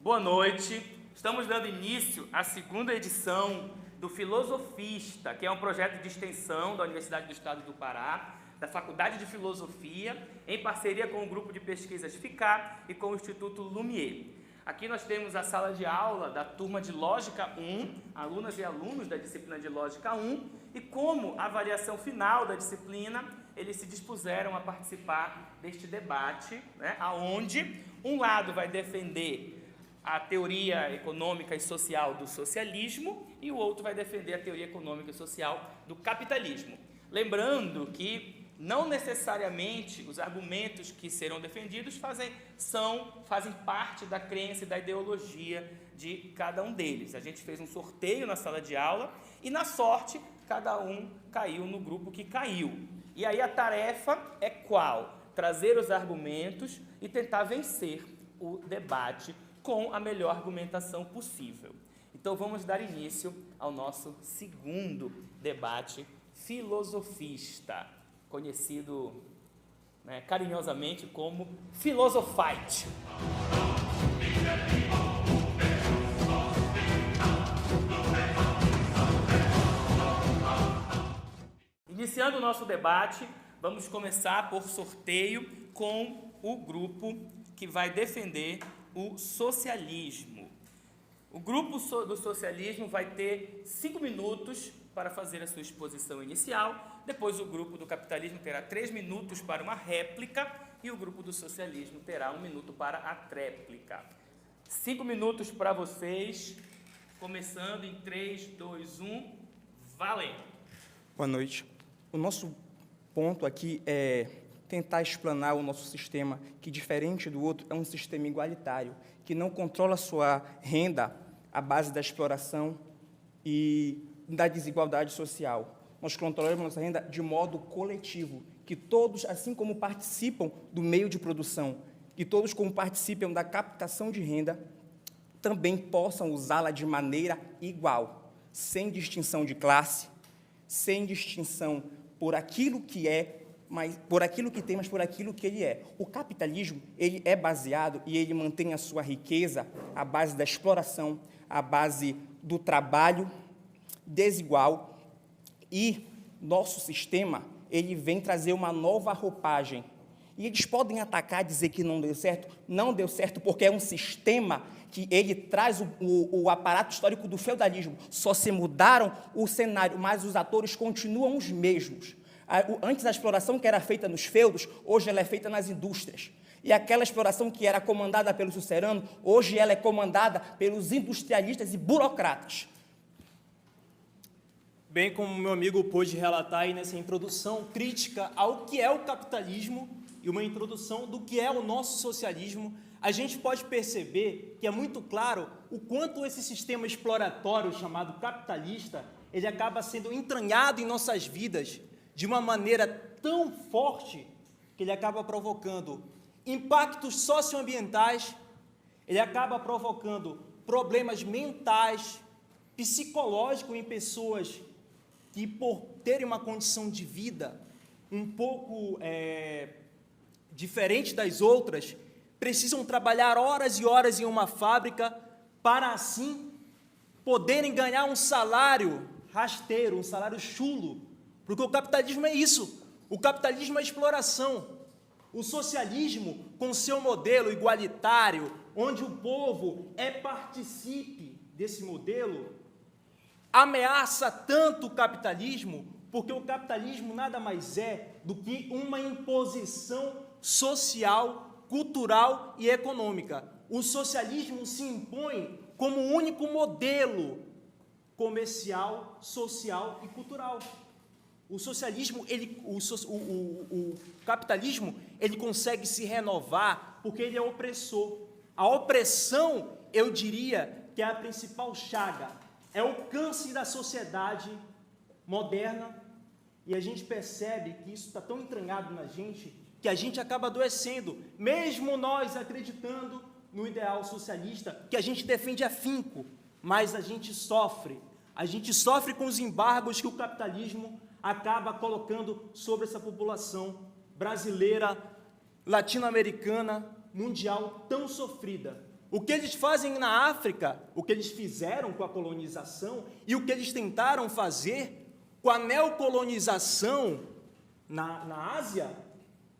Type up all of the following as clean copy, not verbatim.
Boa noite. Estamos dando início à segunda edição do Filosofista, que é um projeto de extensão da Universidade do Estado do Pará, da Faculdade de Filosofia, em parceria com o Grupo de Pesquisas FICAR e com o Instituto Lumière. Aqui nós temos a sala de aula da turma de Lógica 1, alunas e alunos da disciplina de Lógica 1, e como avaliação final da disciplina, eles se dispuseram a participar deste debate, onde um lado vai defender a teoria econômica e social do socialismo e o outro vai defender a teoria econômica e social do capitalismo. Lembrando que não necessariamente os argumentos que serão defendidos fazem parte da crença e da ideologia de cada um deles. A gente fez um sorteio na sala de aula e, na sorte, cada um caiu no grupo que caiu. E aí a tarefa é qual? Trazer os argumentos e tentar vencer o debate com a melhor argumentação possível. Então vamos dar início ao nosso segundo debate filosofista, conhecido carinhosamente como Filosofite. Iniciando o nosso debate, vamos começar por sorteio com o grupo que vai defender o socialismo. O grupo do socialismo vai ter 5 minutos para fazer a sua exposição inicial, depois o grupo do capitalismo terá 3 minutos para uma réplica e o grupo do socialismo terá 1 minuto para a tréplica. 5 minutos para vocês, começando em 3, 2, 1, valendo! Boa noite. O nosso ponto aqui é tentar explanar o nosso sistema, que, diferente do outro, é um sistema igualitário, que não controla sua renda à base da exploração e da desigualdade social. Nós controlamos nossa renda de modo coletivo, que todos, assim como participam do meio de produção, que todos, como participam da captação de renda, também possam usá-la de maneira igual, sem distinção de classe, sem distinção por aquilo que é, mas por aquilo que tem, mas por aquilo que ele é. O capitalismo, ele é baseado e ele mantém a sua riqueza à base da exploração, à base do trabalho desigual, e nosso sistema, ele vem trazer uma nova roupagem. E eles podem atacar, dizer que não deu certo porque é um sistema que ele traz o aparato histórico do feudalismo, só se mudaram o cenário, mas os atores continuam os mesmos. Antes, a exploração que era feita nos feudos, hoje ela é feita nas indústrias. E aquela exploração que era comandada pelo sucerano, hoje ela é comandada pelos industrialistas e burocratas. Bem como meu amigo pôde relatar aí nessa introdução crítica ao que é o capitalismo e uma introdução do que é o nosso socialismo, a gente pode perceber que é muito claro o quanto esse sistema exploratório chamado capitalista, ele acaba sendo entranhado em nossas vidas de uma maneira tão forte que ele acaba provocando impactos socioambientais, ele acaba provocando problemas mentais, psicológicos em pessoas que, por terem uma condição de vida um pouco diferente das outras, precisam trabalhar horas e horas em uma fábrica para, assim, poderem ganhar um salário rasteiro, um salário chulo, porque o capitalismo é isso, o capitalismo é exploração. O socialismo, com seu modelo igualitário, onde o povo participe desse modelo, ameaça tanto o capitalismo, porque o capitalismo nada mais é do que uma imposição social, cultural e econômica. O socialismo se impõe como o único modelo comercial, social e cultural. O socialismo, o capitalismo, ele consegue se renovar porque ele é opressor. A opressão, eu diria, que é a principal chaga, é o câncer da sociedade moderna, e a gente percebe que isso está tão entranhado na gente, que a gente acaba adoecendo, mesmo nós acreditando no ideal socialista, que a gente defende afinco, mas a gente sofre com os embargos que o capitalismo acaba colocando sobre essa população brasileira, latino-americana, mundial, tão sofrida. O que eles fazem na África, o que eles fizeram com a colonização e o que eles tentaram fazer com a neocolonização na Ásia,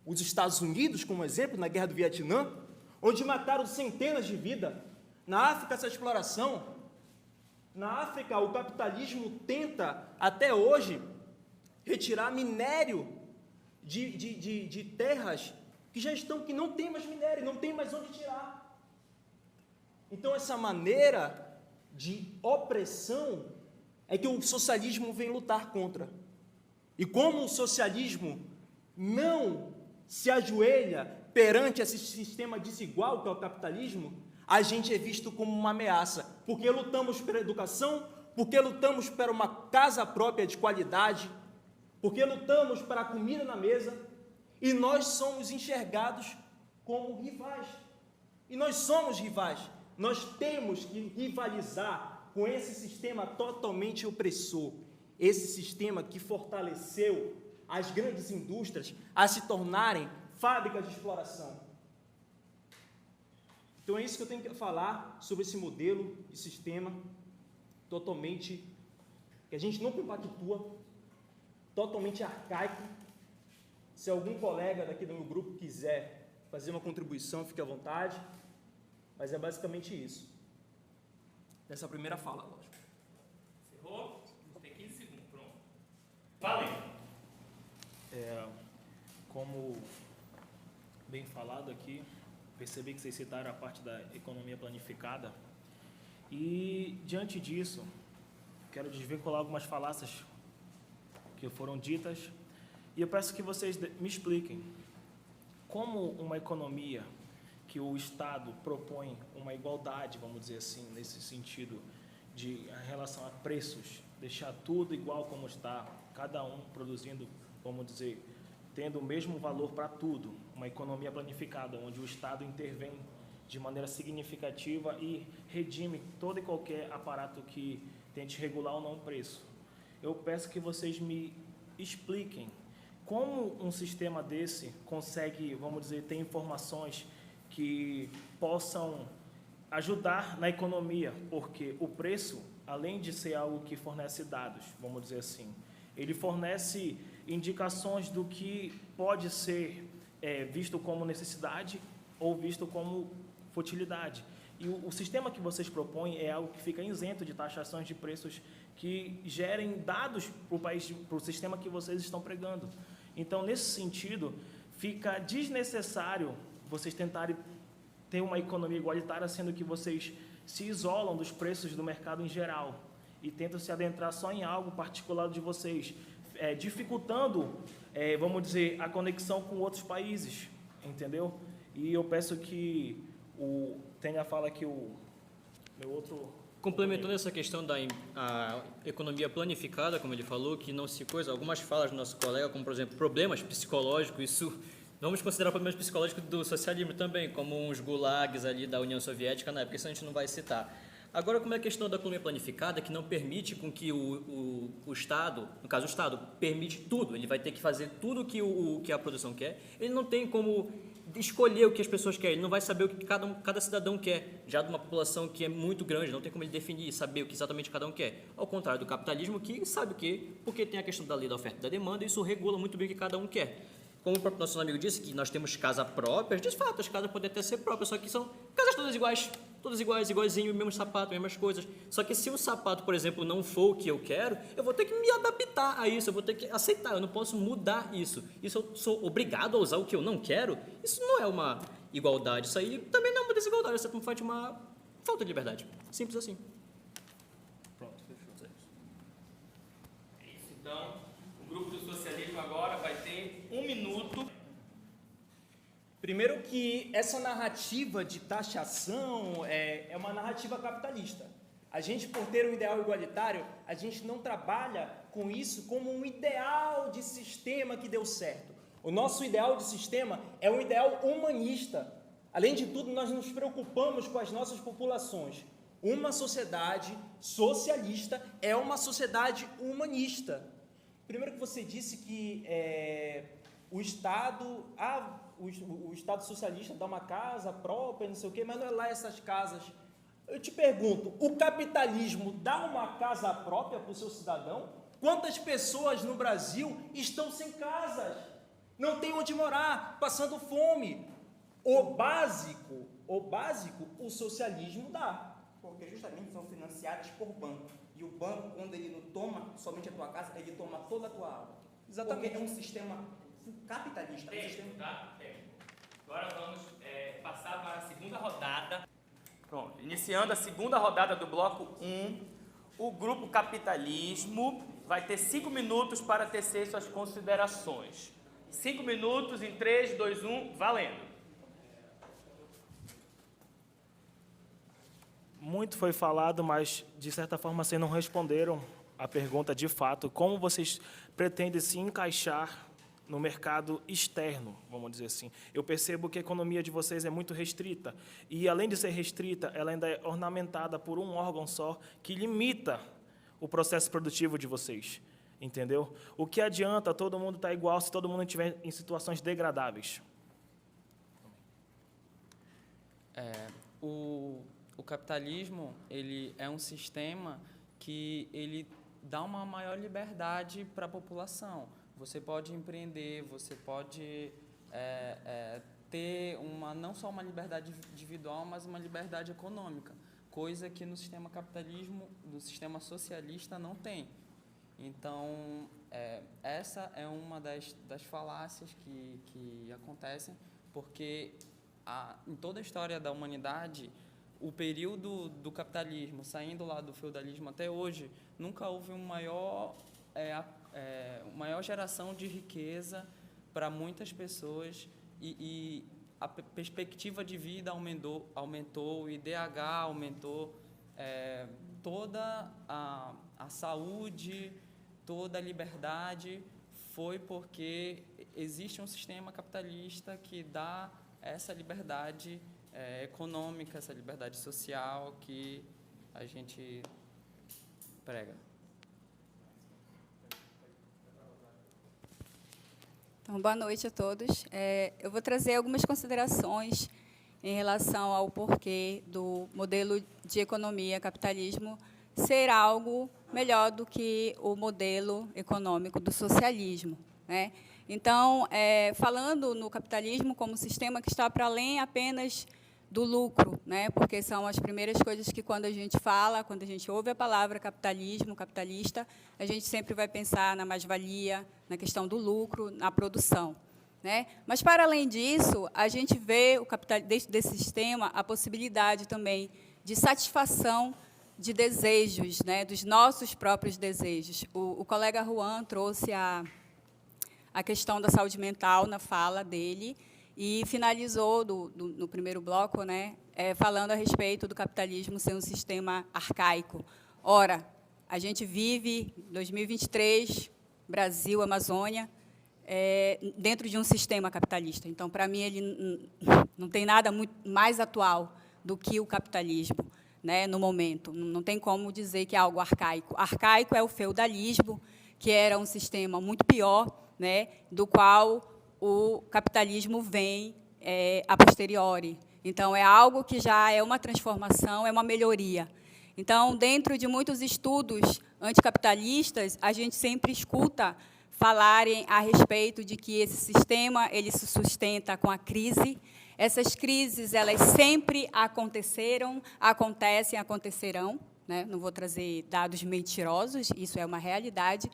os Estados Unidos, como exemplo, na Guerra do Vietnã, onde mataram centenas de vidas. Na África, essa exploração. Na África, o capitalismo tenta, até hoje, retirar minério de terras que não tem mais minério, não tem mais onde tirar. Então, essa maneira de opressão é que o socialismo vem lutar contra. E como o socialismo não se ajoelha perante esse sistema desigual que é o capitalismo, a gente é visto como uma ameaça, porque lutamos pela educação, porque lutamos por uma casa própria de qualidade, porque lutamos para a comida na mesa, e nós somos enxergados como rivais. E nós somos rivais. Nós temos que rivalizar com esse sistema totalmente opressor, esse sistema que fortaleceu as grandes indústrias a se tornarem fábricas de exploração. Então é isso que eu tenho que falar sobre esse modelo de sistema totalmente, que a gente não compactua, totalmente arcaico. Se algum colega daqui do meu grupo quiser fazer uma contribuição, fique à vontade, mas é basicamente isso. Nessa primeira fala, lógico. Encerrou? Tem 15 segundos, pronto. Falem. Como bem falado aqui, percebi que vocês citaram a parte da economia planificada e, diante disso, quero desvincular algumas falácias que foram ditas e eu peço que vocês me expliquem como uma economia que o Estado propõe uma igualdade, vamos dizer assim, nesse sentido de em relação a preços, deixar tudo igual como está, cada um produzindo, vamos dizer, tendo o mesmo valor para tudo, uma economia planificada, onde o Estado intervém de maneira significativa e redime todo e qualquer aparato que tente regular ou não o preço. Eu peço que vocês me expliquem como um sistema desse consegue, vamos dizer, ter informações que possam ajudar na economia, porque o preço, além de ser algo que fornece dados, vamos dizer assim, ele fornece indicações do que pode ser visto como necessidade ou visto como futilidade. E o sistema que vocês propõem é algo que fica isento de taxações de preços que gerem dados para o país, para o sistema que vocês estão pregando. Então, nesse sentido, fica desnecessário vocês tentarem ter uma economia igualitária, sendo que vocês se isolam dos preços do mercado em geral e tentam se adentrar só em algo particular de vocês, dificultando, vamos dizer, a conexão com outros países, entendeu? E eu peço que tenha a fala que o meu outro... Complementando essa questão da economia planificada, como ele falou, que não se coisa, algumas falas do nosso colega, como, por exemplo, problemas psicológicos, isso vamos considerar problemas psicológicos do socialismo também, como uns gulags ali da União Soviética na época, isso a gente não vai citar. Agora, como é a questão da economia planificada, que não permite com que o Estado, no caso o Estado, permite tudo, ele vai ter que fazer tudo que a produção quer, ele não tem como escolher o que as pessoas querem, ele não vai saber o que cada cidadão quer, já de uma população que é muito grande, não tem como ele definir, saber o que exatamente cada um quer. Ao contrário do capitalismo, que sabe o quê, porque tem a questão da lei da oferta e da demanda, e isso regula muito bem o que cada um quer. Como o próprio nosso amigo disse, que nós temos casas próprias, de fato, as casas podem até ser próprias, só que são casas todas iguais, iguaizinho, mesmo sapato, mesmas coisas. Só que se o sapato, por exemplo, não for o que eu quero, eu vou ter que me adaptar a isso, eu vou ter que aceitar, eu não posso mudar isso. E se eu sou obrigado a usar o que eu não quero, isso não é uma igualdade, isso aí também não é uma desigualdade, isso é uma falta de liberdade. Simples assim. Pronto, fechou. É isso, então, o grupo do socialismo agora vai ter 1 minuto. Primeiro que essa narrativa de taxação é uma narrativa capitalista. A gente, por ter um ideal igualitário, a gente não trabalha com isso como um ideal de sistema que deu certo. O nosso ideal de sistema é um ideal humanista. Além de tudo, nós nos preocupamos com as nossas populações. Uma sociedade socialista é uma sociedade humanista. Primeiro que você disse que o Estado... o Estado socialista dá uma casa própria, não sei o quê, mas não é lá essas casas. Eu te pergunto, o capitalismo dá uma casa própria para o seu cidadão? Quantas pessoas no Brasil estão sem casas? Não tem onde morar, passando fome. O básico, o socialismo dá. Porque justamente são financiadas por banco. E o banco, quando ele não toma somente a tua casa, ele toma toda a tua água. Exatamente. Porque é um sistema capitalista. Tá? Agora vamos passar para a segunda rodada. Pronto, iniciando a segunda rodada do bloco 1, o grupo Capitalismo vai ter 5 minutos para tecer suas considerações. 5 minutos em 3, 2, 1, valendo. Muito foi falado, mas de certa forma vocês não responderam a pergunta de fato. Como vocês pretendem se encaixar no mercado externo, vamos dizer assim? Eu percebo que a economia de vocês é muito restrita. E, além de ser restrita, ela ainda é ornamentada por um órgão só que limita o processo produtivo de vocês. Entendeu? O que adianta todo mundo estar igual se todo mundo estiver em situações degradáveis? O capitalismo, ele é um sistema que ele dá uma maior liberdade para a população. Você pode empreender, você pode ter não só uma liberdade individual, mas uma liberdade econômica, coisa que no sistema capitalismo, no sistema socialista, não tem. Então, essa é uma das falácias que acontecem, porque em toda a história da humanidade, o período do capitalismo, saindo lá do feudalismo até hoje, nunca houve maior geração de riqueza para muitas pessoas e a perspectiva de vida aumentou, o IDH aumentou, toda a saúde, toda a liberdade foi porque existe um sistema capitalista que dá essa liberdade econômica, essa liberdade social que a gente prega. Então, boa noite a todos. Eu vou trazer algumas considerações em relação ao porquê do modelo de economia capitalismo ser algo melhor do que o modelo econômico do socialismo, né? Então, falando no capitalismo como sistema que está para além apenas do lucro, né? Porque são as primeiras coisas que, quando a gente fala, quando a gente ouve a palavra capitalismo, capitalista, a gente sempre vai pensar na mais-valia, na questão do lucro, na produção, né? Mas, para além disso, a gente vê dentro desse sistema a possibilidade também de satisfação de desejos, né? Dos nossos próprios desejos. O colega Juan trouxe a questão da saúde mental na fala dele, e finalizou no primeiro bloco, né, falando a respeito do capitalismo ser um sistema arcaico. Ora, a gente vive, 2023, Brasil, Amazônia, dentro de um sistema capitalista. Então, para mim, ele não tem nada muito mais atual do que o capitalismo, né, no momento. Não tem como dizer que é algo arcaico. Arcaico é o feudalismo, que era um sistema muito pior, né, do qual o capitalismo vem a posteriori. Então, é algo que já é uma transformação, é uma melhoria. Então, dentro de muitos estudos anticapitalistas, a gente sempre escuta falarem a respeito de que esse sistema ele se sustenta com a crise. Essas crises, elas sempre aconteceram, acontecem, acontecerão, né? Não vou trazer dados mentirosos, isso é uma realidade.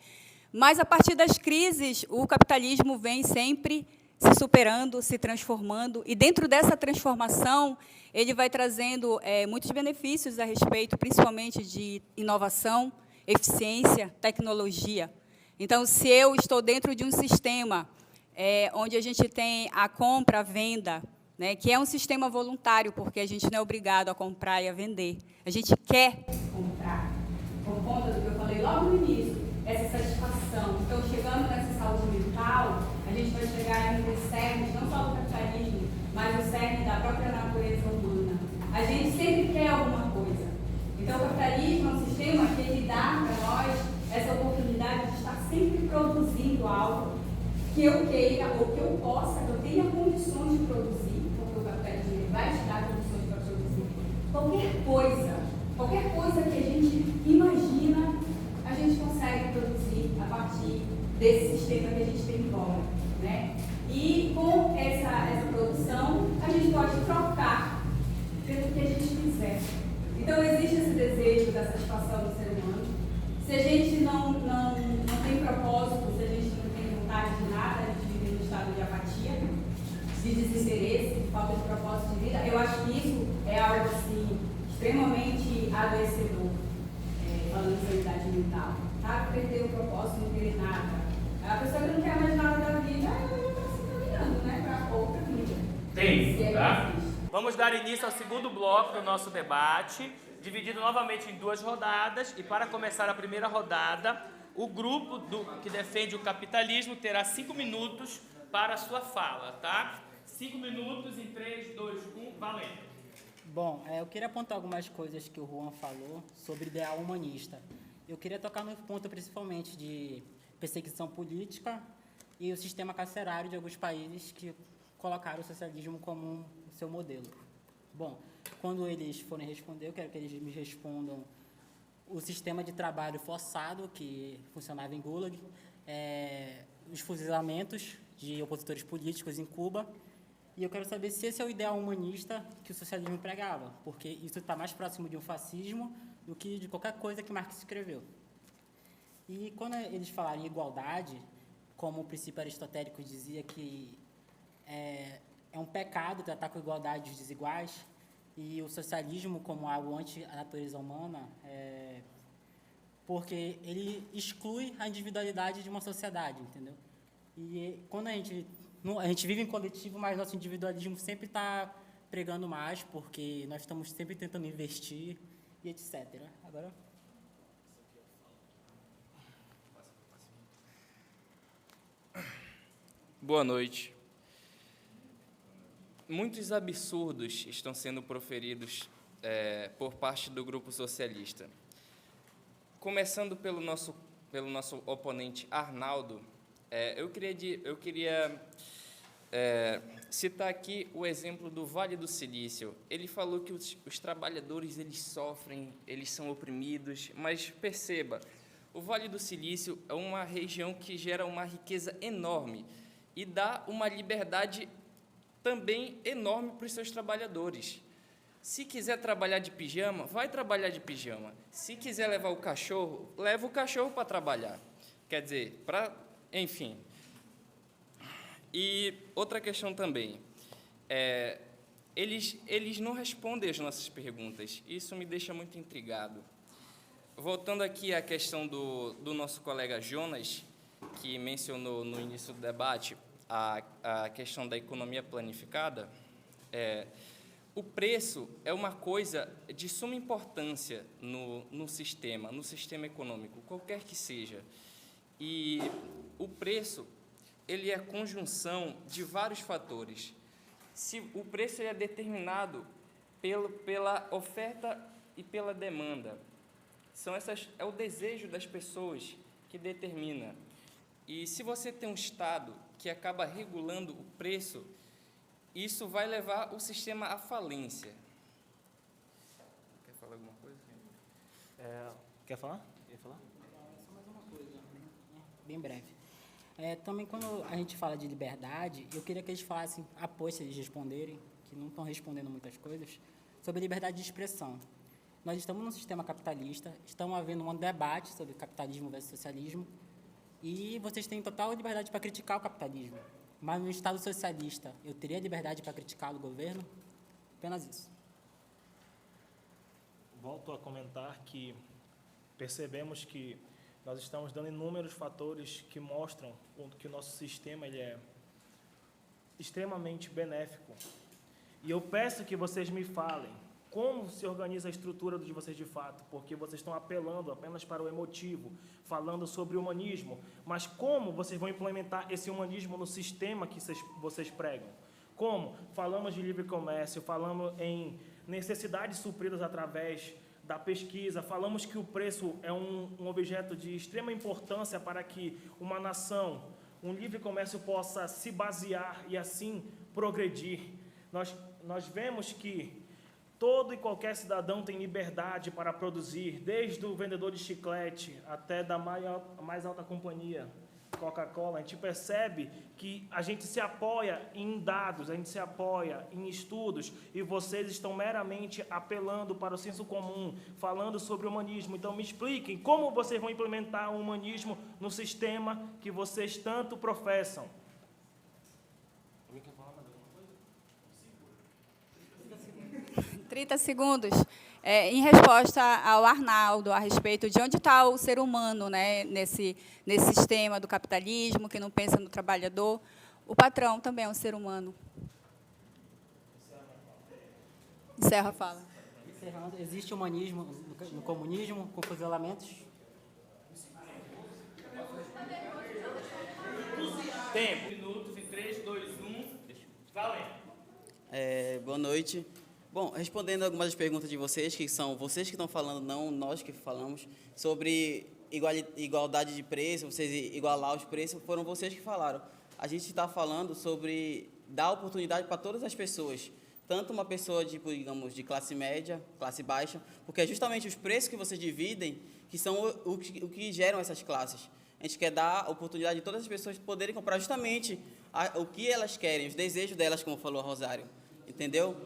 Mas, a partir das crises, o capitalismo vem sempre se superando, se transformando, e, dentro dessa transformação, ele vai trazendo muitos benefícios a respeito, principalmente de inovação, eficiência, tecnologia. Então, se eu estou dentro de um sistema onde a gente tem a compra, a venda, né, que é um sistema voluntário, porque a gente não é obrigado a comprar e a vender. A gente quer comprar, por conta do que eu falei logo no início, essa satisfação. Então, chegando nessa saúde mental, a gente vai chegar em cerne, não só do capitalismo, mas o cerne da própria natureza humana. A gente sempre quer alguma coisa. Então, o capitalismo é um sistema que ele dá para nós essa oportunidade de estar sempre produzindo algo que eu queira ou que eu possa, que eu tenha condições condições de produzir, porque o capitalismo vai te dar condições para produzir qualquer coisa que a gente imagina, a gente consegue produzir a partir desse sistema que a gente tem em volta, né? E com essa produção, a gente pode trocar pelo que a gente quiser. Então, existe esse desejo da satisfação do ser humano. Se a gente não tem propósito, se a gente não tem vontade de nada, a gente vive no estado de apatia, de desinteresse, de falta de propósito de vida, eu acho que isso é algo assim, extremamente adoecedor, falando de sanidade mental. Tá? Perder o propósito, não querer nada. A pessoa que não quer mais nada da vida, ela está se encaminhando, né, para outra vida. Tempo, tá? Vamos dar início ao segundo bloco do nosso debate, dividido novamente em 2 rodadas. E para começar a primeira rodada, o grupo que defende o capitalismo terá 5 minutos para a sua fala, tá? 5 minutos em 3, 2, 1, valendo. Bom, eu queria apontar algumas coisas que o Juan falou sobre ideal humanista. Eu queria tocar no ponto principalmente de perseguição política e o sistema carcerário de alguns países que colocaram o socialismo como o seu modelo. Bom, quando eles forem responder, eu quero que eles me respondam o sistema de trabalho forçado que funcionava em Gulag, os fuzilamentos de opositores políticos em Cuba, e eu quero saber se esse é o ideal humanista que o socialismo pregava, porque isso está mais próximo de um fascismo do que de qualquer coisa que Marx escreveu. E quando eles falarem em igualdade, como o princípio aristotélico dizia que é um pecado tratar com igualdade os desiguais, e o socialismo como algo anti a natureza humana, porque ele exclui a individualidade de uma sociedade, entendeu? E quando a gente vive em coletivo, mas nosso individualismo sempre está pregando mais, porque nós estamos sempre tentando investir e etc. Agora... Boa noite. Muitos absurdos estão sendo proferidos por parte do grupo socialista. Começando pelo nosso oponente Arnaldo, eu queria citar aqui o exemplo do Vale do Silício. Ele falou que os trabalhadores eles sofrem, eles são oprimidos, mas perceba, o Vale do Silício é uma região que gera uma riqueza enorme e dá uma liberdade também enorme para os seus trabalhadores. Se quiser trabalhar de pijama, vai trabalhar de pijama. Se quiser levar o cachorro, leva o cachorro para trabalhar. Quer dizer, enfim. E outra questão também, eles não respondem as nossas perguntas. Isso me deixa muito intrigado. Voltando aqui à questão do nosso colega Jonas, que mencionou no início do debate a questão da economia planificada, o preço é uma coisa de suma importância no sistema econômico, qualquer que seja. E o preço, ele é a conjunção de vários fatores. Se o preço é determinado pela oferta e pela demanda, é o desejo das pessoas que determina. E se você tem um Estado que acaba regulando o preço, isso vai levar o sistema à falência. Quer falar alguma coisa? Quer falar? Quer falar? Só mais uma coisa, bem breve. Também, quando a gente fala de liberdade, eu queria que eles falassem, após eles responderem, que não estão respondendo muitas coisas, sobre liberdade de expressão. Nós estamos num sistema capitalista, estamos havendo um debate sobre capitalismo versus socialismo, e vocês têm total liberdade para criticar o capitalismo. Mas no Estado socialista, eu teria liberdade para criticar o governo? Apenas isso. Volto a comentar que percebemos que nós estamos dando inúmeros fatores que mostram que o nosso sistema ele é extremamente benéfico. E eu peço que vocês me falem como se organiza a estrutura de vocês de fato, porque vocês estão apelando apenas para o emotivo, falando sobre o humanismo, mas como vocês vão implementar esse humanismo no sistema que vocês pregam? Como? Falamos de livre comércio, falamos em necessidades supridas através da pesquisa, falamos que o preço é um objeto de extrema importância para que uma nação, um livre comércio possa se basear e assim progredir. Nós vemos que todo e qualquer cidadão tem liberdade para produzir, desde o vendedor de chiclete até da mais alta companhia, Coca-Cola. A gente percebe que a gente se apoia em dados, a gente se apoia em estudos, e vocês estão meramente apelando para o senso comum, falando sobre o humanismo. Então, me expliquem como vocês vão implementar o humanismo no sistema que vocês tanto professam. 30 segundos. Em resposta ao Arnaldo, a respeito de onde está o ser humano, né, nesse sistema do capitalismo, que não pensa no trabalhador, o patrão também é um ser humano. Encerra a fala. Encerrando, existe humanismo no comunismo com fuzilamentos? Tempo. Minutos em 3, 2, 1. Valendo. Boa noite. Bom, respondendo algumas das perguntas de vocês, que são vocês que estão falando, não nós que falamos, sobre igualdade de preço, vocês igualar os preços, foram vocês que falaram. A gente está falando sobre dar oportunidade para todas as pessoas, tanto uma pessoa, tipo, digamos, de classe média, classe baixa, porque é justamente os preços que vocês dividem que são o que geram essas classes. A gente quer dar a oportunidade de todas as pessoas poderem comprar justamente o que elas querem, os desejos delas, como falou a Rosário, entendeu?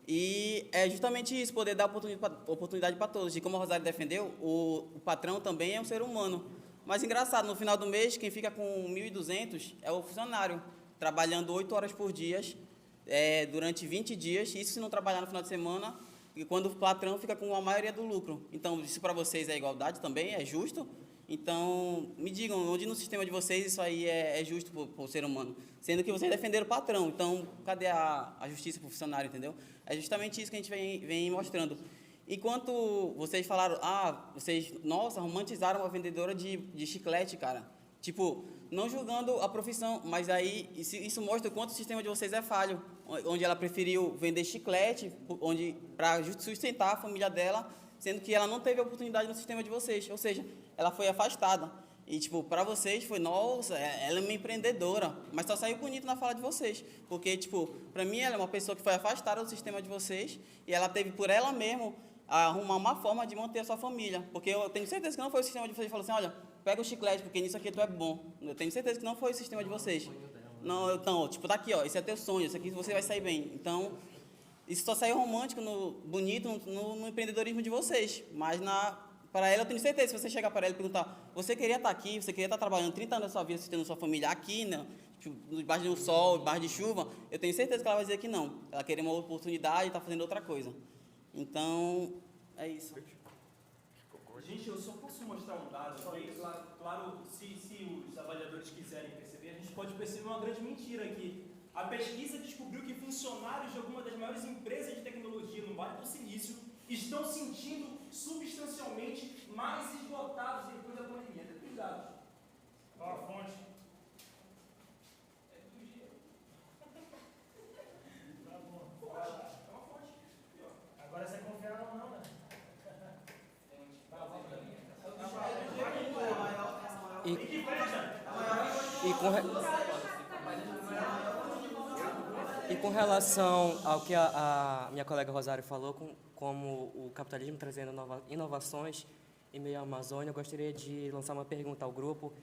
E é justamente isso, poder dar oportunidade para todos. E como a Rosário defendeu, o patrão também é um ser humano. Mas, engraçado, no final do mês, quem fica com 1.200 é o funcionário, trabalhando 8 horas por dia, durante 20 dias, isso se não trabalhar no final de semana, e quando o patrão fica com a maioria do lucro. Então, isso para vocês é igualdade também? É justo? Então, me digam, onde no sistema de vocês isso aí é justo para o ser humano? Sendo que vocês defenderam o patrão, então, cadê a justiça para o funcionário, entendeu? É justamente isso que a gente vem mostrando. Enquanto vocês falaram, vocês, nossa, romantizaram uma vendedora de chiclete, cara. Tipo, não julgando a profissão, mas aí isso mostra o quanto o sistema de vocês é falho, onde ela preferiu vender chiclete para sustentar a família dela, sendo que ela não teve a oportunidade no sistema de vocês, ou seja, ela foi afastada. E, tipo, para vocês foi, nossa, ela é uma empreendedora, mas só saiu bonito na fala de vocês, porque, tipo, para mim ela é uma pessoa que foi afastada do sistema de vocês e ela teve por ela mesma arrumar uma forma de manter a sua família, porque eu tenho certeza que não foi o sistema de vocês que falou assim, olha, pega o chiclete, porque nisso aqui tu é bom. Eu tenho certeza que não foi o sistema de vocês. Não, então, tipo, tá aqui, ó, esse é teu sonho, isso aqui você vai sair bem. Então, isso só saiu romântico, bonito no empreendedorismo de vocês, mas para ela, eu tenho certeza, se você chegar para ela e perguntar, você queria estar aqui, você queria estar trabalhando 30 anos da sua vida, sustentando sua família aqui, né, tipo, debaixo do sol, debaixo de chuva, eu tenho certeza que ela vai dizer que não. Ela queria uma oportunidade e está fazendo outra coisa. Então, é isso. Gente, eu só posso mostrar um dado, claro, se os avaliadores quiserem perceber, a gente pode perceber uma grande mentira aqui. A pesquisa descobriu que funcionários de alguma das maiores empresas de tecnologia no Vale do Silício estão sentindo substancialmente mais esgotados depois da pandemia. Cuidado. Qual a fonte? Tá bom. É uma fonte. Agora você confiar ou não, né? E com relação ao que a minha colega Rosário falou, como o capitalismo trazendo inovações em meio à Amazônia, eu gostaria de lançar uma pergunta ao grupo.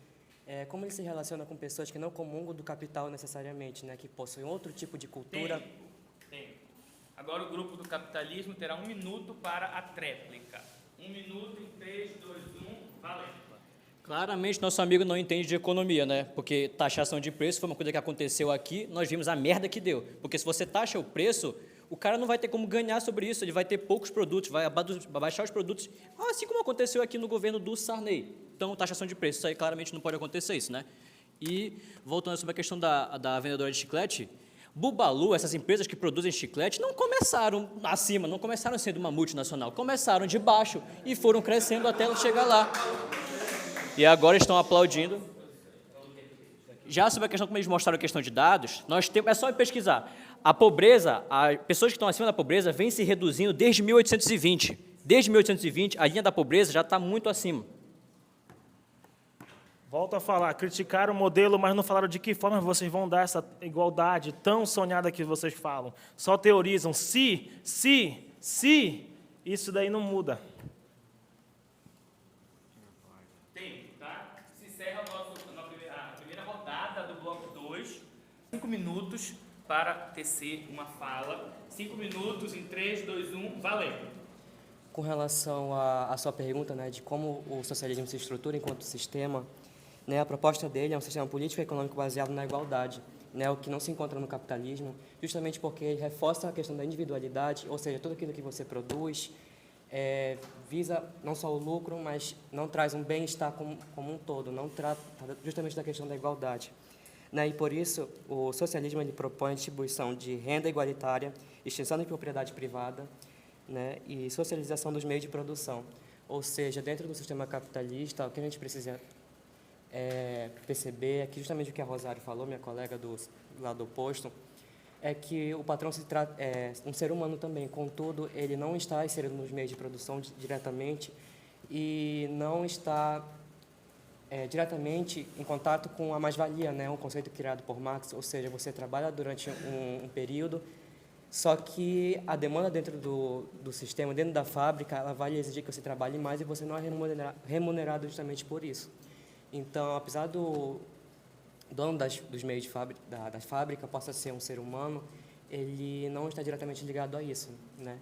Como ele se relaciona com pessoas que não comungam do capital necessariamente, né, que possuem outro tipo de cultura? Tempo. Agora o grupo do capitalismo terá 1 minuto para a tréplica. 1 minuto em 3, 2, 1, valendo. Claramente, nosso amigo não entende de economia, né? Porque taxação de preço foi uma coisa que aconteceu aqui, nós vimos a merda que deu. Porque se você taxa o preço, o cara não vai ter como ganhar sobre isso, ele vai ter poucos produtos, vai baixar os produtos, assim como aconteceu aqui no governo do Sarney. Então, taxação de preço, isso aí claramente não pode acontecer isso, né? E, voltando sobre a questão da vendedora de chiclete, Bubalu, essas empresas que produzem chiclete, não começaram acima, não começaram sendo uma multinacional, começaram de baixo e foram crescendo até chegar lá. E agora estão aplaudindo. Já sobre a questão, como eles mostraram a questão de dados, nós temos, é só pesquisar. A pobreza, as pessoas que estão acima da pobreza vêm se reduzindo desde 1820. Desde 1820, a linha da pobreza já está muito acima. Volto a falar, criticaram o modelo, mas não falaram de que forma vocês vão dar essa igualdade tão sonhada que vocês falam. Só teorizam se, isso daí não muda. Tem, tá? Se encerra a primeira rodada do bloco 2. 5 minutos para tecer uma fala. 5 minutos em 3, 2, 1, valendo. Com relação à sua pergunta, né, de como o socialismo se estrutura enquanto sistema, né, a proposta dele é um sistema político e econômico baseado na igualdade, né, o que não se encontra no capitalismo, justamente porque ele reforça a questão da individualidade, ou seja, tudo aquilo que você produz visa não só o lucro, mas não traz um bem-estar como um todo, não trata justamente da questão da igualdade. Né, e por isso, o socialismo ele propõe a distribuição de renda igualitária, extinção da propriedade privada, né, e socialização dos meios de produção. Ou seja, dentro do sistema capitalista, o que a gente precisa perceber é que justamente o que a Rosário falou, minha colega do lado oposto, é que o patrão se trata um ser humano também, contudo, ele não está inserido nos meios de produção diretamente e não está diretamente em contato com a mais-valia, né, um conceito criado por Marx, ou seja, você trabalha durante um período, só que a demanda dentro do sistema, dentro da fábrica, ela vai exigir que você trabalhe mais e você não é remunerado justamente por isso. Então, apesar do dono dos meios da fábrica possa ser um ser humano, ele não está diretamente ligado a isso, né?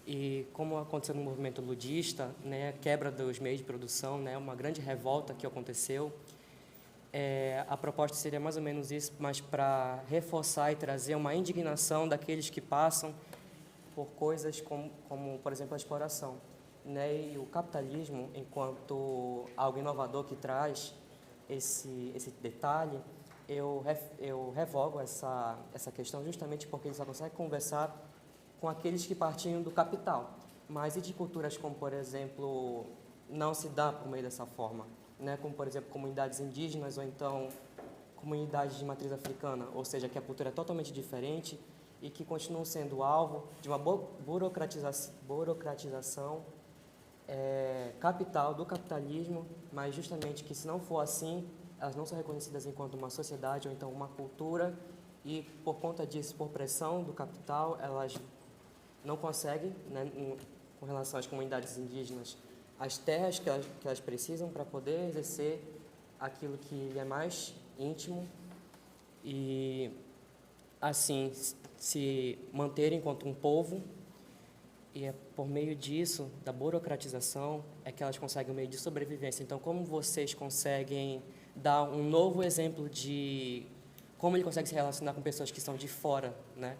E como aconteceu no movimento ludista, né, a quebra dos meios de produção, né, uma grande revolta que aconteceu, a proposta seria mais ou menos isso, mas para reforçar e trazer uma indignação daqueles que passam por coisas como por exemplo, a exploração. Né? E o capitalismo, enquanto algo inovador que traz esse detalhe, eu revogo essa questão justamente porque ele só consegue conversar com aqueles que partiam do capital. Mas e de culturas como, por exemplo, não se dá por meio dessa forma? Né, como, por exemplo, comunidades indígenas ou então comunidades de matriz africana, ou seja, que a cultura é totalmente diferente e que continuam sendo alvo de uma burocratização capital do capitalismo, mas justamente que, se não for assim, elas não são reconhecidas enquanto uma sociedade ou então uma cultura e, por conta disso, por pressão do capital, elas não conseguem, né, com relação às comunidades indígenas, as terras que elas precisam para poder exercer aquilo que é mais íntimo e, assim, se manter enquanto um povo. E é por meio disso, da burocratização, é que elas conseguem um meio de sobrevivência. Então, como vocês conseguem dar um novo exemplo de como ele consegue se relacionar com pessoas que são de fora, né?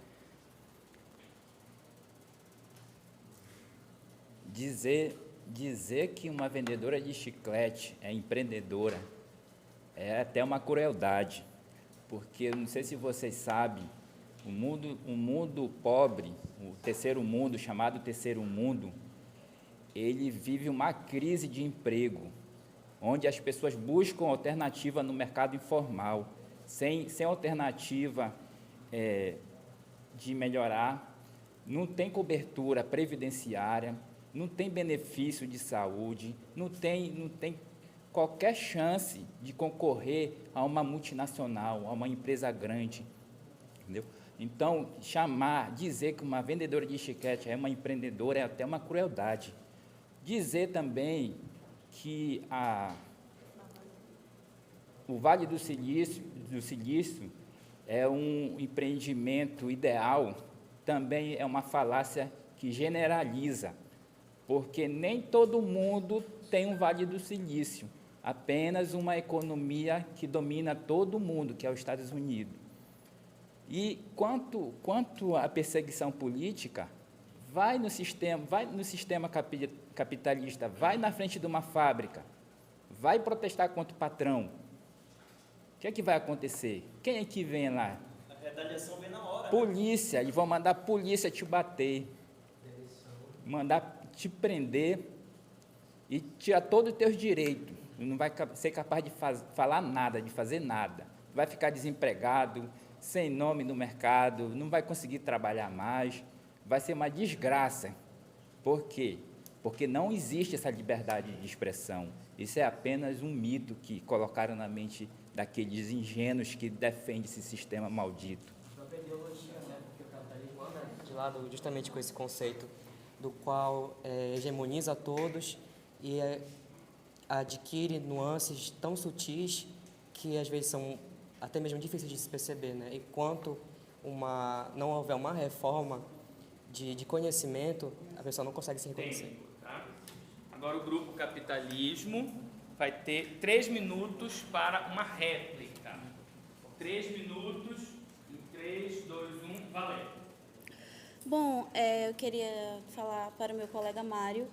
Dizer que uma vendedora de chiclete é empreendedora é até uma crueldade, porque não sei se vocês sabem, o mundo pobre, o terceiro mundo, chamado terceiro mundo, ele vive uma crise de emprego, onde as pessoas buscam alternativa no mercado informal, sem alternativa de melhorar, não tem cobertura previdenciária, não tem benefício de saúde, não tem qualquer chance de concorrer a uma multinacional, a uma empresa grande, entendeu? Então, dizer que uma vendedora de chiclete é uma empreendedora é até uma crueldade. Dizer também que o Vale do Silício é um empreendimento ideal, também é uma falácia que generaliza, porque nem todo mundo tem um Vale do Silício, apenas uma economia que domina todo mundo, que é os Estados Unidos. E quanto à perseguição política, vai no sistema capitalista, vai na frente de uma fábrica, vai protestar contra o patrão. O que é que vai acontecer? Quem é que vem lá? A retaliação vem na hora. Polícia, e vão mandar a polícia te bater, mandar te prender e tirar todos os teus direitos. Não vai ser capaz de falar nada, de fazer nada. Vai ficar desempregado, sem nome no mercado, não vai conseguir trabalhar mais. Vai ser uma desgraça. Por quê? porque não existe essa liberdade de expressão. Isso é apenas um mito que colocaram na mente daqueles ingênuos que defendem esse sistema maldito. Própria ideologia, né? Porque o capitalismo anda de lado justamente com esse conceito do qual hegemoniza todos e adquire nuances tão sutis que às vezes são até mesmo difíceis de se perceber, né? Enquanto não houver uma reforma de conhecimento, a pessoa não consegue se reconhecer. Tá? Agora o grupo Capitalismo vai ter 3 minutos para uma réplica. 3 minutos, em 3, 2, 1, valendo. Bom, eu queria falar para o meu colega Mário.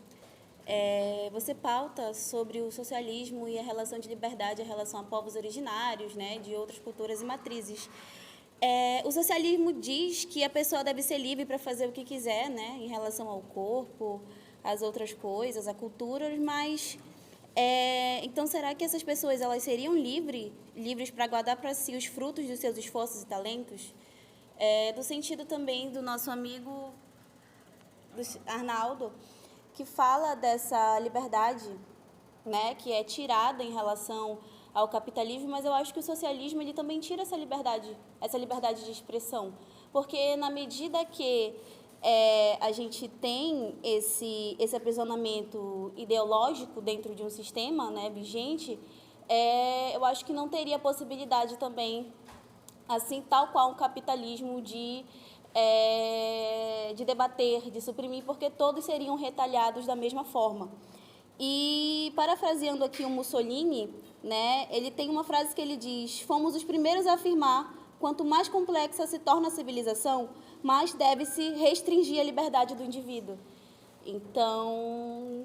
Você pauta sobre o socialismo e a relação de liberdade em relação a povos originários, né, de outras culturas e matrizes. O socialismo diz que a pessoa deve ser livre para fazer o que quiser, né, em relação ao corpo, às outras coisas, a culturas, mas então será que essas pessoas elas seriam livres para guardar para si os frutos dos seus esforços e talentos? Do sentido também do nosso amigo Arnaldo, que fala dessa liberdade, né, que é tirada em relação ao capitalismo, mas eu acho que o socialismo ele também tira essa liberdade de expressão, porque na medida que a gente tem esse aprisionamento ideológico dentro de um sistema, né, vigente, eu acho que não teria possibilidade também, assim, tal qual o capitalismo de debater, de suprimir, porque todos seriam retalhados da mesma forma. E, parafraseando aqui o Mussolini, né, ele tem uma frase que ele diz: fomos os primeiros a afirmar, quanto mais complexa se torna a civilização, mais deve-se restringir a liberdade do indivíduo. Então,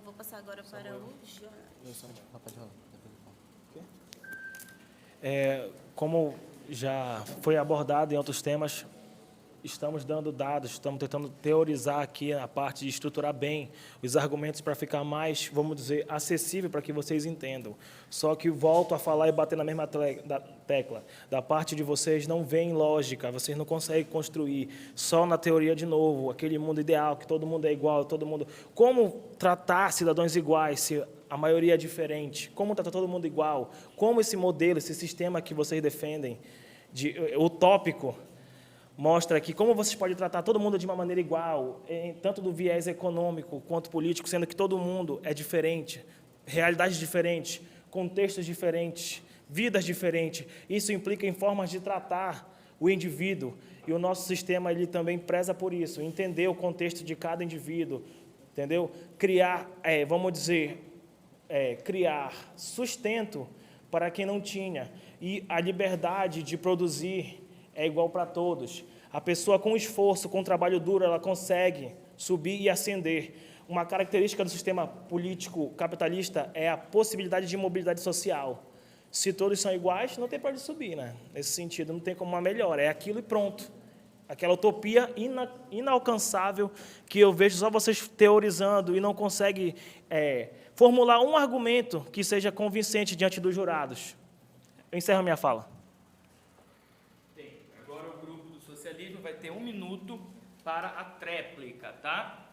vou passar agora para o Como já foi abordado em outros temas, estamos dando dados, estamos tentando teorizar aqui a parte de estruturar bem os argumentos para ficar mais, vamos dizer, acessível para que vocês entendam. Só que volto a falar e bater na mesma tecla. Da parte de vocês não vem lógica, vocês não conseguem construir só na teoria de novo, aquele mundo ideal, que todo mundo é igual, todo mundo... Como tratar cidadãos iguais se a maioria é diferente? Como tratar todo mundo igual? Como esse modelo, esse sistema que vocês defendem, utópico, mostra aqui como vocês podem tratar todo mundo de uma maneira igual, tanto do viés econômico quanto político, sendo que todo mundo é diferente, realidades diferentes, contextos diferentes, vidas diferentes. Isso implica em formas de tratar o indivíduo, e o nosso sistema ele também preza por isso, entender o contexto de cada indivíduo, entendeu? Criar, vamos dizer, criar sustento para quem não tinha, e a liberdade de produzir é igual para todos. A pessoa com esforço, com trabalho duro, ela consegue subir e ascender. Uma característica do sistema político capitalista é a possibilidade de mobilidade social. Se todos são iguais, não tem para onde subir, né? Nesse sentido, não tem como uma melhora. É aquilo e pronto. Aquela utopia inalcançável que eu vejo só vocês teorizando e não conseguem formular um argumento que seja convincente diante dos jurados. Eu encerro minha fala. Agora o grupo do socialismo vai ter 1 minuto para a tréplica, tá?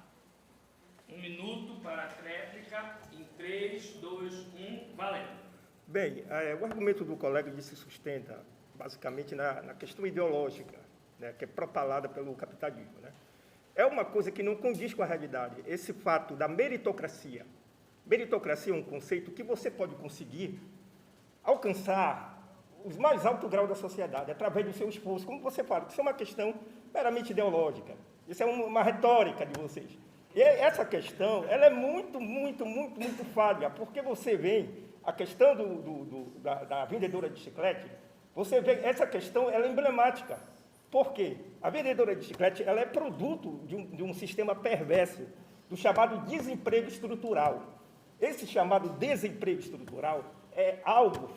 1 minuto para a tréplica, em 3, 2, 1, valendo. Bem, o argumento do colega se sustenta basicamente na questão ideológica, né, que é propalada pelo capitalismo, né? É uma coisa que não condiz com a realidade, esse fato da meritocracia. Meritocracia é um conceito que você pode conseguir alcançar os mais altos graus da sociedade, através do seu esforço, como você fala, isso é uma questão meramente ideológica, isso é uma retórica de vocês. E essa questão, ela é muito falha, porque você vê a questão da vendedora de chiclete, você vê essa questão, ela é emblemática. Por quê? A vendedora de chiclete, ela é produto de um sistema perverso, do chamado desemprego estrutural. Esse chamado desemprego estrutural é algo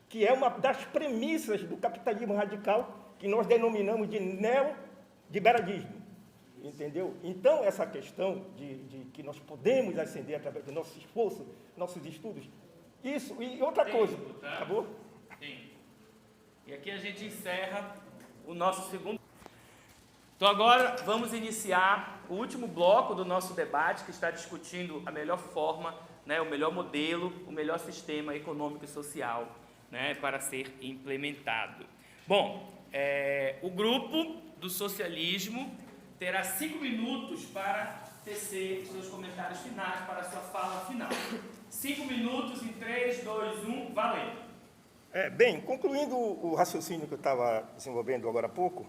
que é uma das premissas do capitalismo radical, que nós denominamos de neoliberalismo, entendeu? Então, essa questão de que nós podemos ascender através do nosso esforço, nossos estudos, isso, e outra coisa, tá? Acabou? Sim. E aqui a gente encerra o nosso segundo... Então agora vamos iniciar o último bloco do nosso debate, que está discutindo a melhor forma, né, o melhor modelo, o melhor sistema econômico e social, né, para ser implementado. Bom, o grupo do socialismo terá 5 minutos para tecer os seus comentários finais, para a sua fala final. 5 minutos em 3, 2, 1, valendo! Bem, concluindo o raciocínio que eu estava desenvolvendo agora há pouco,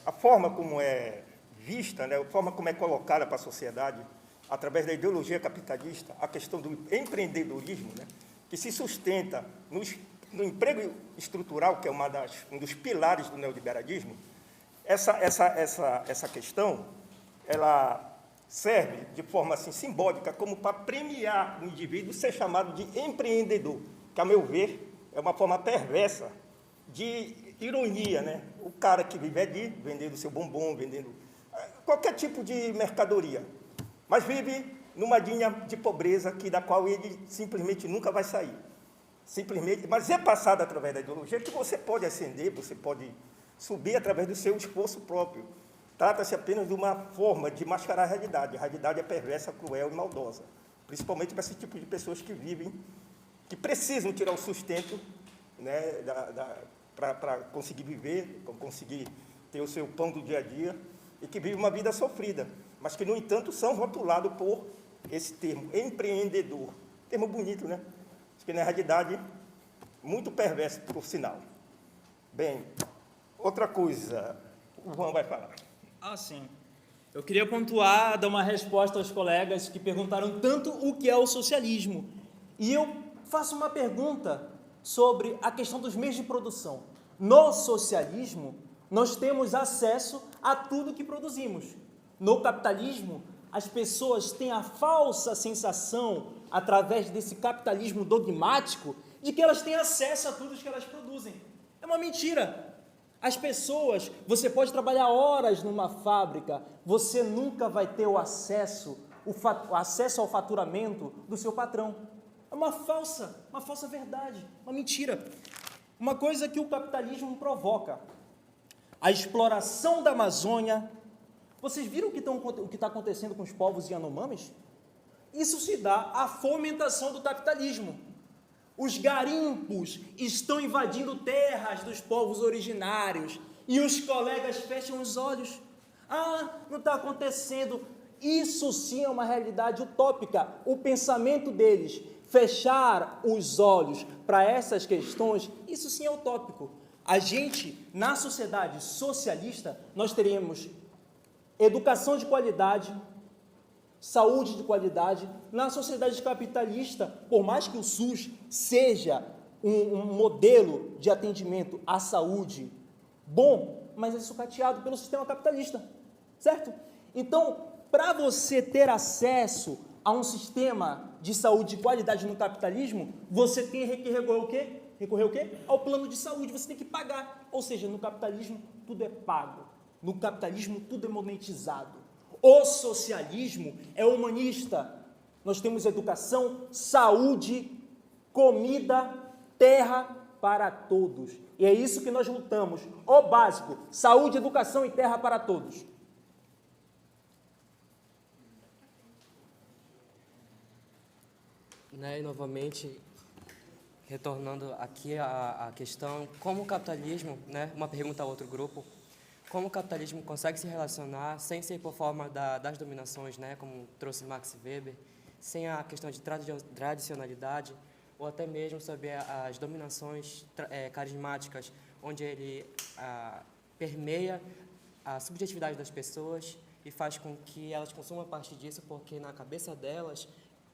a forma como é vista, né, a forma como é colocada para a sociedade, através da ideologia capitalista, a questão do empreendedorismo, né, que se sustenta no emprego estrutural, que é um dos pilares do neoliberalismo, essa questão, ela serve de forma assim, simbólica como para premiar o indivíduo ser chamado de empreendedor, que, a meu ver, é uma forma perversa de ironia, né? O cara que vive ali, vendendo seu bombom, vendendo qualquer tipo de mercadoria, mas vive numa linha de pobreza da qual ele simplesmente nunca vai sair. Mas é passado através da ideologia que você pode ascender, você pode subir através do seu esforço próprio. Trata-se apenas de uma forma de mascarar a realidade. A realidade é perversa, cruel e maldosa, principalmente para esse tipo de pessoas que vivem, que precisam tirar o sustento, né, para conseguir viver, para conseguir ter o seu pão do dia a dia, e que vivem uma vida sofrida, mas que, no entanto, são rotulados por esse termo, empreendedor. Termo bonito, né? Acho que, na realidade, muito perverso, por sinal. Bem, outra coisa, o Juan vai falar. Sim. Eu queria pontuar, dar uma resposta aos colegas que perguntaram tanto o que é o socialismo. E eu faço uma pergunta sobre a questão dos meios de produção. No socialismo, nós temos acesso a tudo que produzimos. No capitalismo, as pessoas têm a falsa sensação, através desse capitalismo dogmático, de que elas têm acesso a tudo que elas produzem. É uma mentira. As pessoas, você pode trabalhar horas numa fábrica, você nunca vai ter o acesso ao faturamento do seu patrão. É uma falsa verdade, uma mentira. Uma coisa que o capitalismo provoca, a exploração da Amazônia. Vocês viram o que está acontecendo com os povos Yanomamis? Isso se dá à fomentação do capitalismo. Os garimpos estão invadindo terras dos povos originários e os colegas fecham os olhos. Não está acontecendo. Isso sim é uma realidade utópica. O pensamento deles, fechar os olhos para essas questões, isso sim é utópico. A gente, na sociedade socialista, nós teremos educação de qualidade, saúde de qualidade. Na sociedade capitalista, por mais que o SUS seja um modelo de atendimento à saúde bom, mas é sucateado pelo sistema capitalista, certo? Então, para você ter acesso a um sistema de saúde de qualidade no capitalismo, você tem que recorrer o quê? Recorrer o quê? Ao plano de saúde, você tem que pagar. Ou seja, no capitalismo tudo é pago. No capitalismo tudo é monetizado. O socialismo é humanista. Nós temos educação, saúde, comida, terra para todos. E é isso que nós lutamos. O básico, saúde, educação e terra para todos. E novamente, retornando aqui à questão, como o capitalismo, uma pergunta a outro grupo, como o capitalismo consegue se relacionar sem ser por forma das dominações, como trouxe Max Weber, sem a questão de tradicionalidade, ou até mesmo sobre as dominações carismáticas, onde ele permeia a subjetividade das pessoas e faz com que elas consumam parte disso, porque na cabeça delas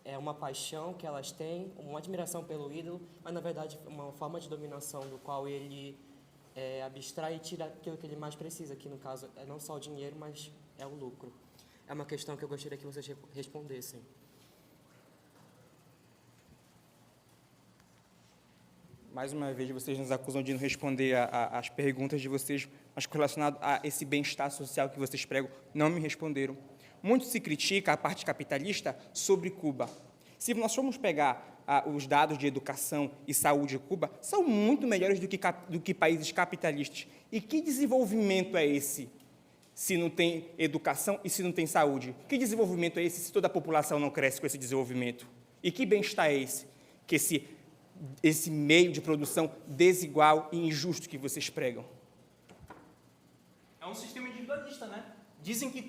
é uma paixão que elas têm, uma admiração pelo ídolo, mas na verdade uma forma de dominação do qual ele abstrai e tira aquilo que ele mais precisa, que no caso é não só o dinheiro, mas é o lucro. É uma questão que eu gostaria que vocês respondessem. Mais uma vez, vocês nos acusam de não responder às perguntas de vocês, mas relacionado a esse bem-estar social que vocês pregam, não me responderam. Muito se critica a parte capitalista sobre Cuba. Se nós formos pegar os dados de educação e saúde de Cuba, são muito melhores do que países capitalistas. E que desenvolvimento é esse se não tem educação e se não tem saúde? Que desenvolvimento é esse se toda a população não cresce com esse desenvolvimento? E que bem-estar é esse? Que esse meio de produção desigual e injusto que vocês pregam? É um sistema individualista, né? Dizem que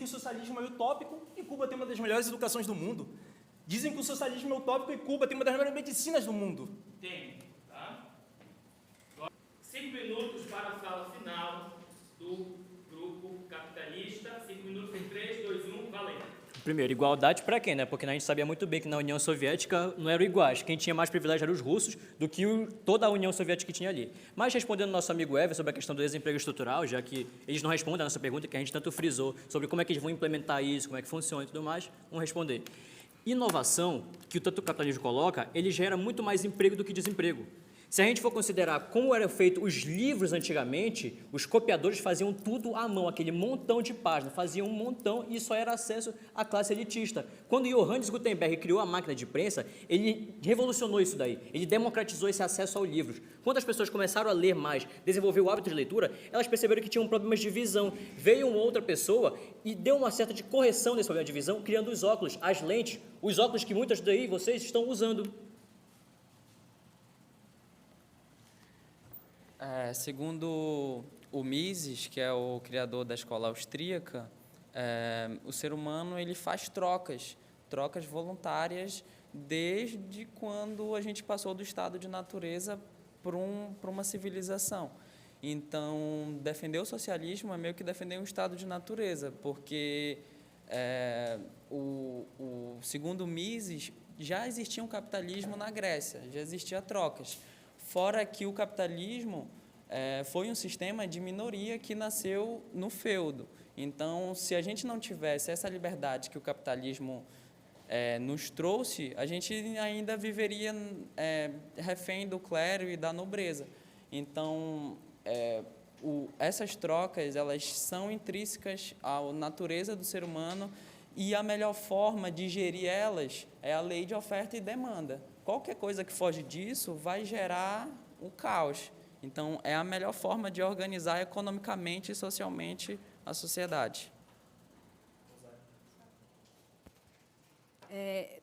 o socialismo é utópico e Cuba tem uma das melhores educações do mundo. Dizem que o socialismo é utópico e Cuba tem uma das melhores medicinas do mundo. Tem, tá? 5 minutos para a fala final do grupo capitalista. 5 minutos em 3, 2, 1, valendo. Primeiro, igualdade para quem, né? Porque a gente sabia muito bem que na União Soviética não eram iguais. Quem tinha mais privilégio eram os russos do que toda a União Soviética que tinha ali. Mas respondendo ao nosso amigo Ever sobre a questão do desemprego estrutural, já que eles não respondem a nossa pergunta, que a gente tanto frisou, sobre como é que eles vão implementar isso, como é que funciona e tudo mais, vamos responder. Inovação, que tanto o capitalismo coloca, ele gera muito mais emprego do que desemprego. Se a gente for considerar como eram feitos os livros antigamente, os copiadores faziam tudo à mão, aquele montão de páginas, faziam um montão e só era acesso à classe elitista. Quando Johannes Gutenberg criou a máquina de prensa, ele revolucionou isso daí, ele democratizou esse acesso aos livros. Quando as pessoas começaram a ler mais, desenvolver o hábito de leitura, elas perceberam que tinham problemas de visão. Veio uma outra pessoa e deu uma certa de correção nesse problema de visão, criando os óculos, as lentes, os óculos que muitas daí vocês estão usando. Segundo o Mises, que é o criador da escola austríaca, o ser humano ele faz trocas voluntárias desde quando a gente passou do estado de natureza para uma civilização. Então, defender o socialismo é meio que defender um estado de natureza, porque, segundo Mises, já existia um capitalismo na Grécia, já existia trocas. Fora que o capitalismo foi um sistema de minoria que nasceu no feudo. Então, se a gente não tivesse essa liberdade que o capitalismo nos trouxe, a gente ainda viveria refém do clero e da nobreza. Então, essas trocas, elas são intrínsecas à natureza do ser humano e a melhor forma de gerir elas é a lei de oferta e demanda. Qualquer coisa que foge disso vai gerar um caos. Então, é a melhor forma de organizar economicamente e socialmente a sociedade.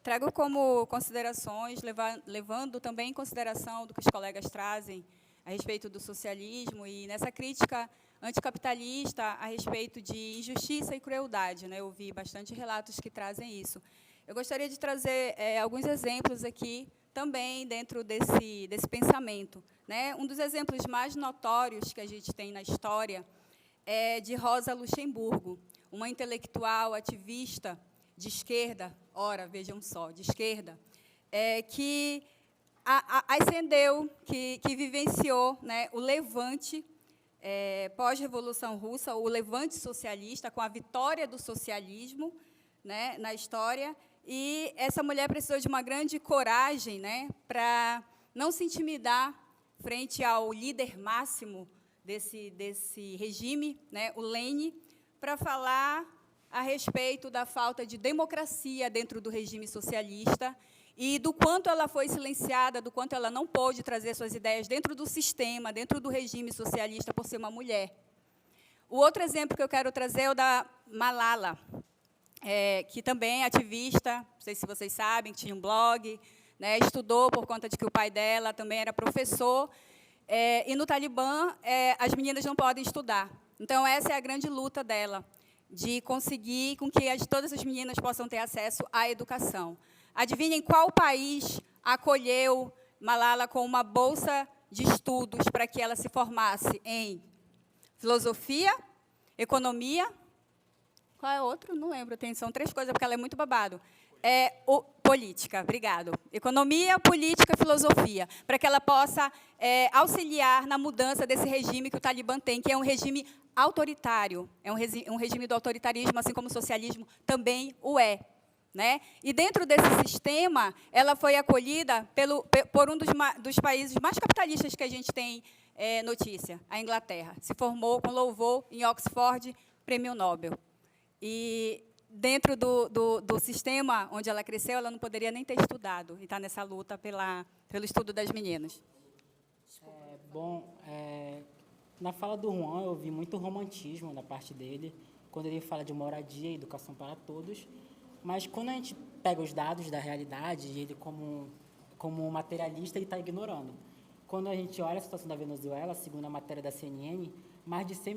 Trago como considerações, levando também em consideração do que os colegas trazem a respeito do socialismo e nessa crítica anticapitalista a respeito de injustiça e crueldade, né? Eu ouvi bastante relatos que trazem isso. Eu gostaria de trazer alguns exemplos aqui também dentro desse pensamento, né? Um dos exemplos mais notórios que a gente tem na história é de Rosa Luxemburgo, uma intelectual ativista de esquerda, ora, vejam só, de esquerda, que ascendeu, que vivenciou, né, o levante pós-Revolução Russa, o levante socialista, com a vitória do socialismo, né, na história. E essa mulher precisou de uma grande coragem, né, para não se intimidar frente ao líder máximo desse regime, né, o Lênin, para falar a respeito da falta de democracia dentro do regime socialista e do quanto ela foi silenciada, do quanto ela não pôde trazer suas ideias dentro do sistema, dentro do regime socialista, por ser uma mulher. O outro exemplo que eu quero trazer é o da Malala, que também é ativista, não sei se vocês sabem, tinha um blog, né, estudou por conta de que o pai dela também era professor, e no Talibã as meninas não podem estudar. Então, essa é a grande luta dela, de conseguir com que todas as meninas possam ter acesso à educação. Adivinhem qual país acolheu Malala com uma bolsa de estudos para que ela se formasse em filosofia, economia. Qual é outro? Não lembro. São 3 coisas, porque ela é muito babado. Política, obrigado. Economia, política, filosofia, para que ela possa auxiliar na mudança desse regime que o Talibã tem, que é um regime autoritário, é um regime do autoritarismo, assim como o socialismo também o é. Né? E, dentro desse sistema, ela foi acolhida por um dos países mais capitalistas que a gente tem notícia, a Inglaterra. Se formou com louvor em Oxford, prêmio Nobel. E, dentro do sistema onde ela cresceu, ela não poderia nem ter estudado, e está nessa luta pelo estudo das meninas. Na fala do Juan, eu vi muito romantismo da parte dele, quando ele fala de moradia e educação para todos, mas quando a gente pega os dados da realidade, ele como materialista, ele está ignorando. Quando a gente olha a situação da Venezuela, segundo a matéria da CNN, mais de 6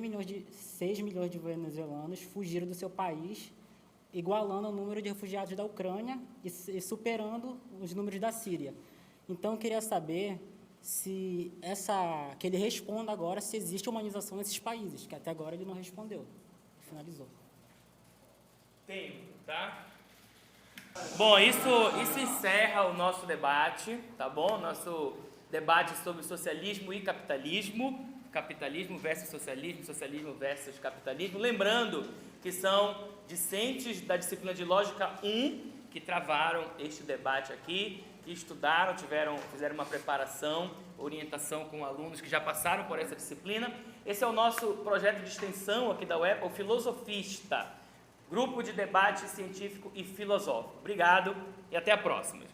milhões de venezuelanos fugiram do seu país, igualando o número de refugiados da Ucrânia e superando os números da Síria. Então, eu queria saber que ele responda agora se existe humanização nesses países, que até agora ele não respondeu. Finalizou. Tempo, tá? Bom, isso encerra o nosso debate, tá bom? Nosso debate sobre socialismo e capitalismo, capitalismo versus socialismo, socialismo versus capitalismo. Lembrando que são discentes da disciplina de Lógica 1 que travaram este debate aqui, que estudaram, fizeram uma preparação, orientação com alunos que já passaram por essa disciplina. Esse é o nosso projeto de extensão aqui da UEPA, o Filosofista, Grupo de Debate Científico e Filosófico. Obrigado e até a próxima.